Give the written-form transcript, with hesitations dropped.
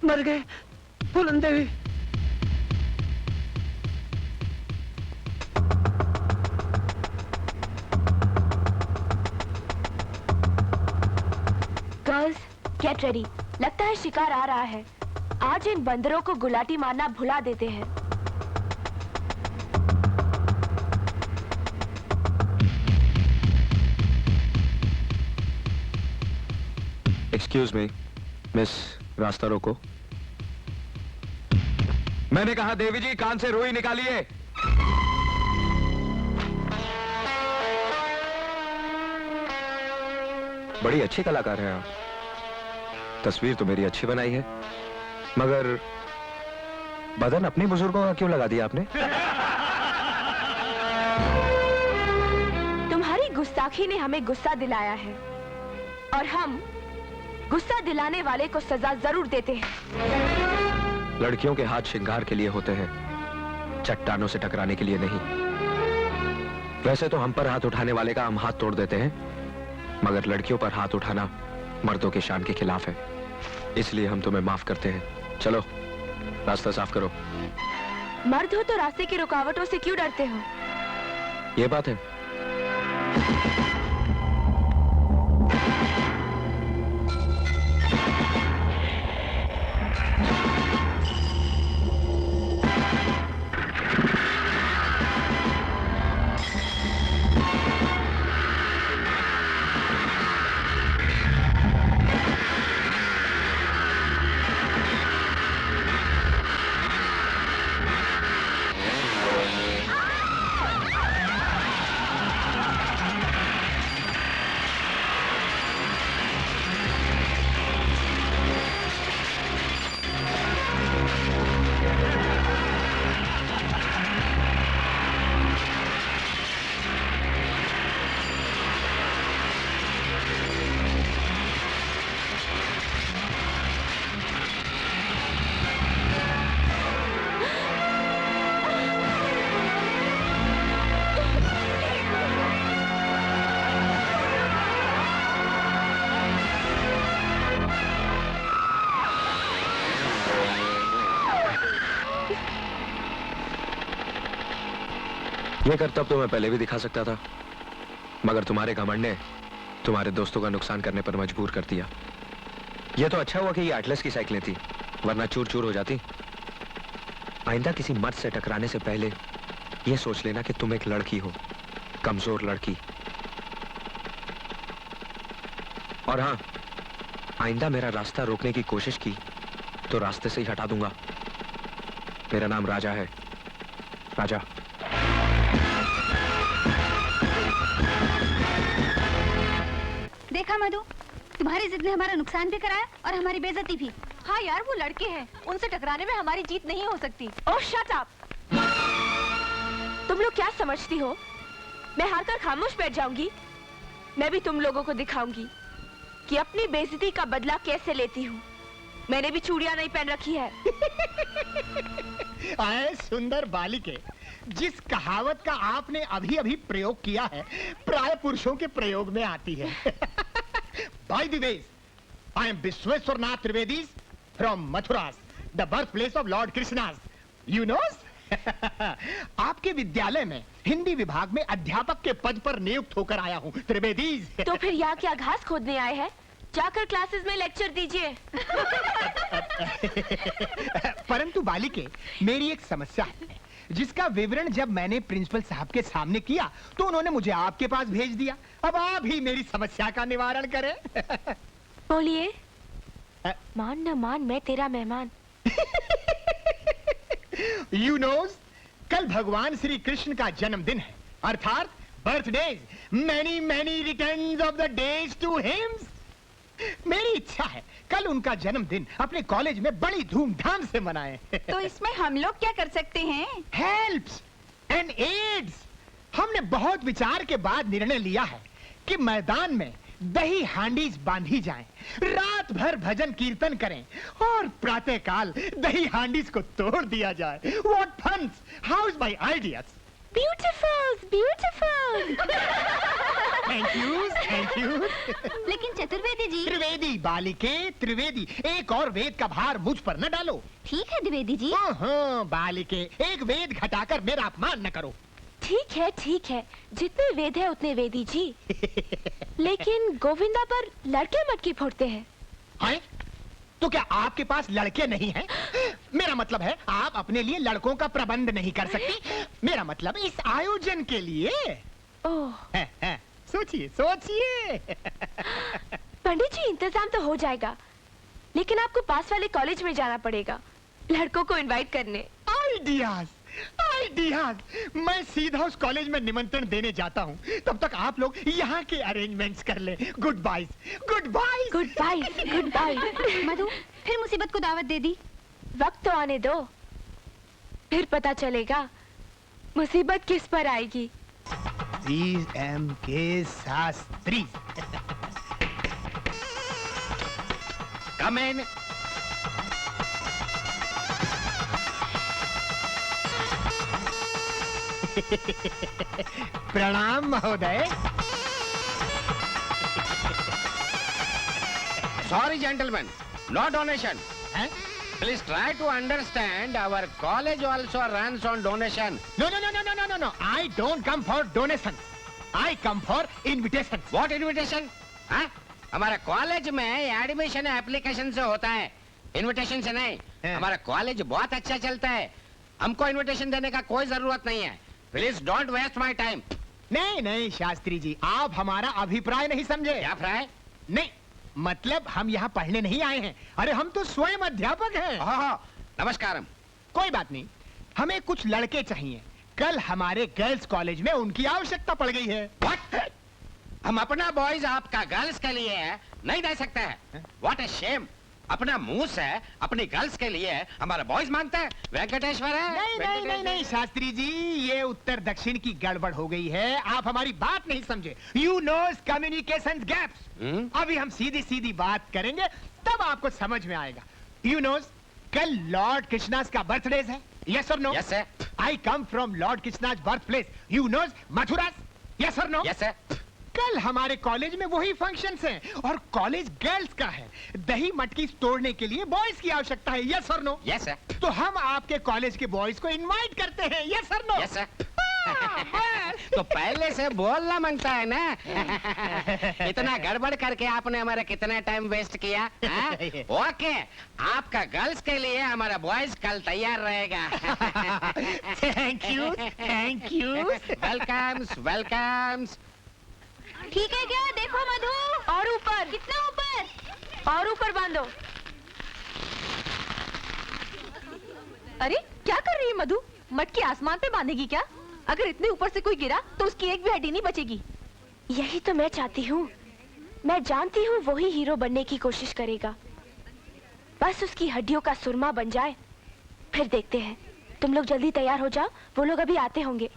मर गए फूलन देवी। Girls get ready, लगता है शिकार आ रहा है। आज इन बंदरों को गुलाटी मारना भुला देते हैं। एक्सक्यूज मी मिस, रास्ता रोको। मैंने कहा देवी जी कान से रुई निकालिए। बड़ी अच्छी कलाकार हैं आप। तस्वीर तो मेरी अच्छी बनाई है, मगर बदन अपनी बुजुर्गों का क्यों लगा दिया आपने? तुम्हारी गुस्ताखी ने हमें गुस्सा दिलाया है और हम गुस्सा दिलाने वाले को सजा जरूर देते हैं। लड़कियों के हाथ श्रृंगार के लिए होते हैं, चट्टानों से टकराने के लिए नहीं। वैसे तो हम पर हाथ उठाने वाले का हम हाथ तोड़ देते हैं, मगर लड़कियों पर हाथ उठाना मर्दों के शान के खिलाफ है। इसलिए हम तुम्हें माफ करते हैं। चलो रास्ता साफ करो। मर्द हो तो रास्ते की रुकावटों से क्यों डरते हो? ये बात है। ये करतब तो मैं पहले भी दिखा सकता था, मगर तुम्हारे घमंड ने तुम्हारे दोस्तों का नुकसान करने पर मजबूर कर दिया। ये तो अच्छा हुआ कि ये एटलस की साइकिलें थी, वरना चूर चूर हो जाती। आइंदा किसी मर्द से टकराने से पहले ये सोच लेना कि तुम एक लड़की हो, कमजोर लड़की। और हाँ, आइंदा मेरा रास्ता रोकने की कोशिश की तो रास्ते से ही हटा दूंगा। मेरा नाम राजा है, राजा। देखा मधु, तुम्हारी जिद ने हमारा नुकसान भी कराया और हमारी बेइज्जती भी। हाँ यार, वो लड़के हैं, उनसे टकराने में हमारी जीत नहीं हो सकती। ओह शट अप! तुम लोग क्या समझती हो मैं हारकर खामोश बैठ जाऊंगी? मैं भी तुम लोगों को दिखाऊंगी कि अपनी बेइज्जती का बदला कैसे लेती हूँ। मैंने भी चूड़ियां नहीं पहन रखी है। आए सुंदर बालिके, जिस कहावत का आपने अभी अभी प्रयोग किया है प्राय पुरुषों के प्रयोग में आती है। By the way, I am Vishweswarnath Trivedi from Mathura, the birthplace of Lord Krishna. You know? आपके विद्यालय में हिंदी विभाग में अध्यापक के पद पर नियुक्त होकर आया हूँ त्रिवेदी। तो फिर यहाँ क्या घास खोदने आए हैं? जाकर क्लासेस में लेक्चर दीजिए। परंतु बालिके, मेरी एक समस्या है जिसका विवरण जब मैंने प्रिंसिपल साहब के सामने किया तो उन्होंने मुझे आपके पास भेज दिया। अब आप ही मेरी समस्या का निवारण करें। बोलिए। मान न मान, मैं तेरा मेहमान। You knows, कल भगवान श्री कृष्ण का जन्मदिन है, अर्थात birthdays. many many returns of the days to him। मेरी इच्छा है कल उनका जन्मदिन अपने कॉलेज में बड़ी धूमधाम से मनाएं। तो इसमें हम लोग क्या कर सकते हैं? Helps and aids. हमने बहुत विचार के बाद निर्णय लिया है कि मैदान में दही हांडीज बांधी जाएं, रात भर भजन कीर्तन करें और प्रातःकाल दही हांडीज को तोड़ दिया जाए। What fun! How's my ideas? Beautiful beautiful. Thank you thank you. लेकिन चतुर्वेदी जी। त्रिवेदी बालिके त्रिवेदी, एक और वेद का भार मुझ पर न डालो। ठीक है द्विवेदी जी। हाँ बालिके, एक वेद घटाकर मेरा अपमान न करो। ठीक है, जितने वेद है उतने वेदी जी। लेकिन गोविंदा पर लड़के मटकी फोड़ते हैं। हैं? तो क्या आपके पास लड़के नहीं हैं? मेरा मतलब है आप अपने लिए लड़कों का प्रबंध नहीं कर सकती। मेरा मतलब इस आयोजन के लिए। ओह सोचिए सोचिए। पंडित जी, इंतजाम तो हो जाएगा, लेकिन आपको पास वाले कॉलेज में जाना पड़ेगा लड़कों को इनवाइट करने। आइडियाज आइडियाज, मैं सीधा उस कॉलेज में निमंत्रण देने जाता हूँ, तब तक आप लोग यहाँ के अरेंजमेंट्स कर ले। Goodbye goodbye goodbye goodbye. Madhu, फिर मुसीबत को दावत दे दी। वक्त तो आने दो, फिर पता चलेगा मुसीबत किस पर आएगी। के शास्त्री। कम इन। प्रणाम महोदय। Sorry, gentlemen, no donation. हैं? Please try to understand. Our college also runs on donation. No. I don't come for donation. I come for invitation. What invitation? हाँ? हमारा कॉलेज में एडमिशन एप्लीकेशन से होता है, इनविटेशन से नहीं। हाँ। हमारा कॉलेज बहुत अच्छा चलता है, हमको इनविटेशन देने का कोई जरूरत नहीं है। Please don't waste my time. नहीं शास्त्री जी, आप हमारा अभिप्राय नहीं समझे। क्या फ्राय? नहीं, मतलब हम यहाँ पढ़ने नहीं आए हैं। अरे हम तो स्वयं अध्यापक हैं। नमस्कारम। कोई बात नहीं, हमें कुछ लड़के चाहिए। कल हमारे गर्ल्स कॉलेज में उनकी आवश्यकता पड़ गई है। What? हम अपना बॉयज आपका गर्ल्स के लिए नहीं दे सकते हैं। What a shame! अपना मुंह से अपनी गर्ल्स के लिए हमारा बॉयज मांगता है। वेंकटेश्वर है। नहीं शास्त्री जी, ये उत्तर दक्षिण की गड़बड़ हो गई है। आप हमारी बात नहीं समझे। You knows communication gaps. अभी हम सीधी सीधी बात करेंगे, तब आपको समझ में आएगा। यू नोस, कल लॉर्ड कृष्णास का बर्थडे है। Yes or no? Yes sir. I come from lord Krishna's birth place. You knows Mathura? Yes or no? Yes sir. कल हमारे कॉलेज में वही फंक्शंस हैं, और कॉलेज गर्ल्स का है। दही मटकी तोड़ने के लिए बॉयज की आवश्यकता है। Yes or no? Yes sir. तो हम आपके कॉलेज के बॉयज को इनवाइट करते हैं। Yes or no? Yes sir. तो पहले से बोलना मांगता है ना। इतना गड़बड़ करके आपने हमारा कितना टाइम वेस्ट किया। ओके, आपका गर्ल्स के लिए हमारा बॉयज कल तैयार रहेगा। Thank you welcomes welcomes. ठीक है क्या? देखो मधु। और ऊपर। कितना ऊपर? और ऊपर बांधो। अरे क्या कर रही है मधु? मटकी आसमान पे बांधेगी क्या? अगर इतने ऊपर से कोई गिरा तो उसकी एक भी हड्डी नहीं बचेगी। यही तो मैं चाहती हूँ। मैं जानती हूँ वो ही हीरो बनने की कोशिश करेगा। बस उसकी हड्डियों का सुरमा बन जाए, फिर देखते हैं। तुम लोग जल्दी तैयार हो जाओ, वो लोग अभी आते होंगे।